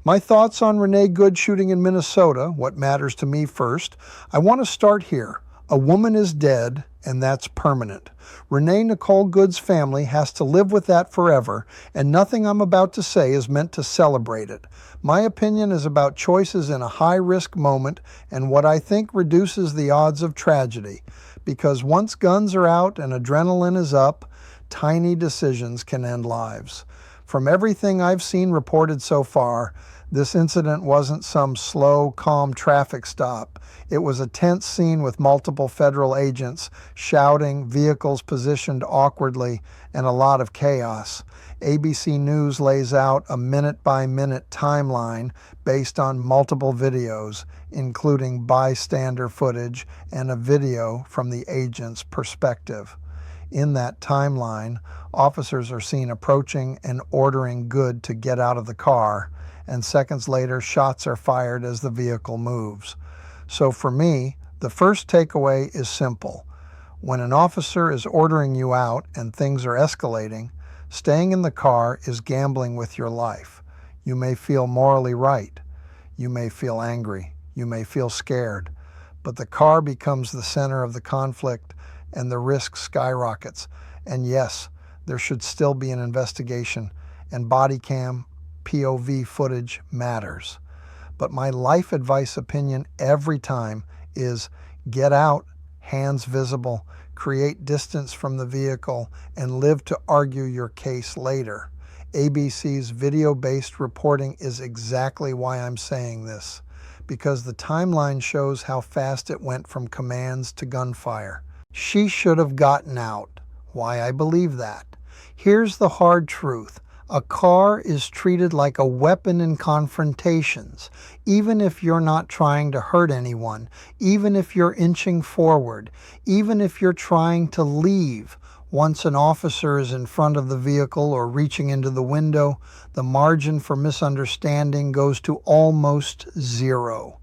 My thoughts on Renée Good shooting in Minnesota, what matters to me first. I want to start here. A woman is dead, and that's permanent. Renée Nicole Good's family has to live with that forever, and nothing I'm about to say is meant to celebrate it. My opinion is about choices in a high-risk moment and what I think reduces the odds of tragedy. Because once guns are out and adrenaline is up, tiny decisions can end lives. From everything I've seen reported so far, this incident wasn't some slow, calm traffic stop. It was a tense scene with multiple federal agents shouting, vehicles positioned awkwardly, and a lot of chaos. ABC News lays out a minute-by-minute timeline based on multiple videos, including bystander footage and a video from the agent's perspective. In that timeline, officers are seen approaching and ordering Good to get out of the car, and seconds later, shots are fired as the vehicle moves. So for me, the first takeaway is simple. When an officer is ordering you out and things are escalating, staying in the car is gambling with your life. You may feel morally right. You may feel angry. You may feel scared. But the car becomes the center of the conflict and the risk skyrockets. And yes, there should still be an investigation, and body cam, POV footage matters. But my life advice opinion every time is get out, hands visible, create distance from the vehicle, and live to argue your case later. ABC's video-based reporting is exactly why I'm saying this, because the timeline shows how fast it went from commands to gunfire. She should have gotten out. Why I believe that. Here's the hard truth. A car is treated like a weapon in confrontations, even if you're not trying to hurt anyone, even if you're inching forward, even if you're trying to leave. Once an officer is in front of the vehicle or reaching into the window, the margin for misunderstanding goes to almost zero.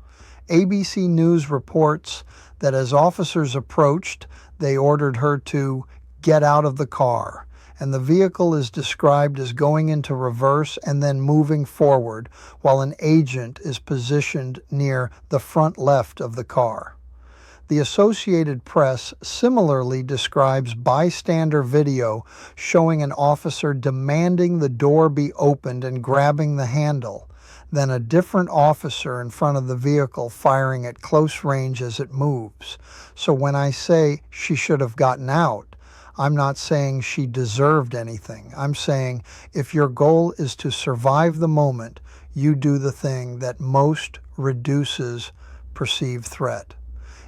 ABC News reports that as officers approached, they ordered her to get out of the car, and the vehicle is described as going into reverse and then moving forward while an agent is positioned near the front left of the car. The Associated Press similarly describes bystander video showing an officer demanding the door be opened and grabbing the handle, then a different officer in front of the vehicle firing at close range as it moves. So when I say she should have gotten out, I'm not saying she deserved anything. I'm saying if your goal is to survive the moment, you do the thing that most reduces perceived threat.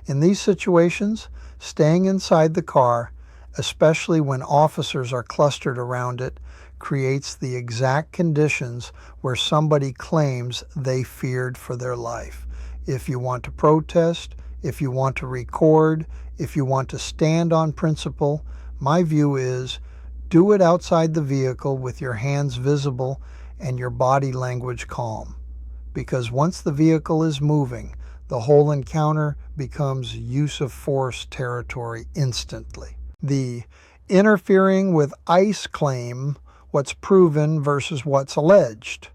In these situations, staying inside the car, especially when officers are clustered around it, creates the exact conditions where somebody claims they feared for their life. If you want to protest, if you want to record, if you want to stand on principle, my view is do it outside the vehicle with your hands visible and your body language calm. Because once the vehicle is moving, the whole encounter becomes use of force territory instantly. The interfering with ICE claim, what's proven versus what's alleged.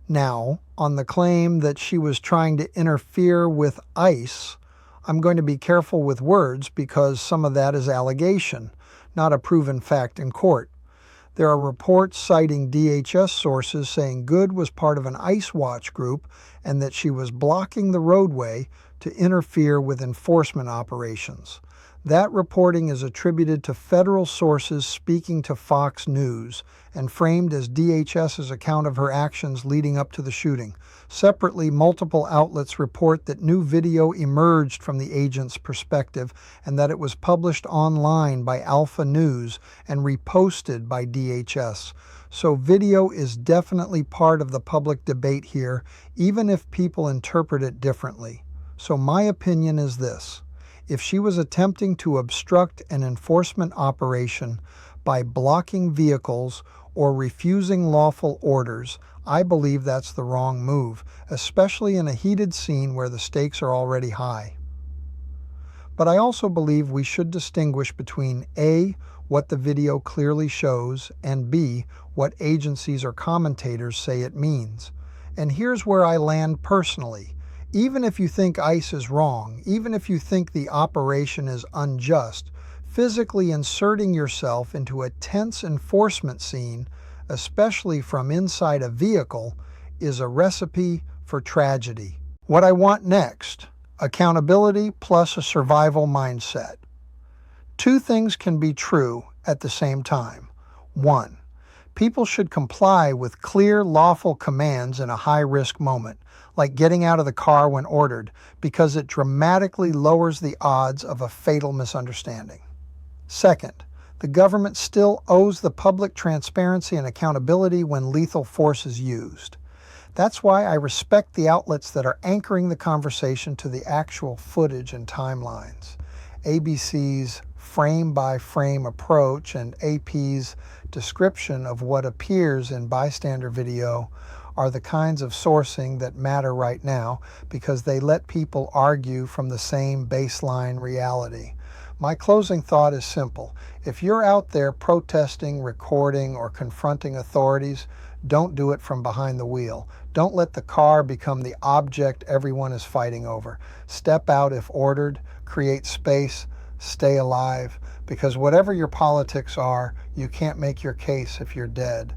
Now, on the claim that she was trying to interfere with ICE, I'm going to be careful with words because some of that is allegation, not a proven fact in court. There are reports citing DHS sources saying Good was part of an ICE watch group and that she was blocking the roadway to interfere with enforcement operations. That reporting is attributed to federal sources speaking to Fox News and framed as DHS's account of her actions leading up to the shooting. Separately, multiple outlets report that new video emerged from the agent's perspective and that it was published online by Alpha News and reposted by DHS. So video is definitely part of the public debate here, even if people interpret it differently. So my opinion is this. If she was attempting to obstruct an enforcement operation by blocking vehicles or refusing lawful orders, I believe that's the wrong move, especially in a heated scene where the stakes are already high. But I also believe we should distinguish between A, what the video clearly shows, and B, what agencies or commentators say it means. And here's where I land personally. Even if you think ICE is wrong, even if you think the operation is unjust, physically inserting yourself into a tense enforcement scene, especially from inside a vehicle, is a recipe for tragedy. What I want next: accountability plus a survival mindset. Two things can be true at the same time. One, people should comply with clear, lawful commands in a high-risk moment, like getting out of the car when ordered, because it dramatically lowers the odds of a fatal misunderstanding. Second, the government still owes the public transparency and accountability when lethal force is used. That's why I respect the outlets that are anchoring the conversation to the actual footage and timelines. ABC's frame-by-frame approach and AP's description of what appears in bystander video are the kinds of sourcing that matter right now because they let people argue from the same baseline reality. My closing thought is simple. If you're out there protesting, recording, or confronting authorities, don't do it from behind the wheel. Don't let the car become the object everyone is fighting over. Step out if ordered, create space, stay alive, because whatever your politics are, you can't make your case if you're dead.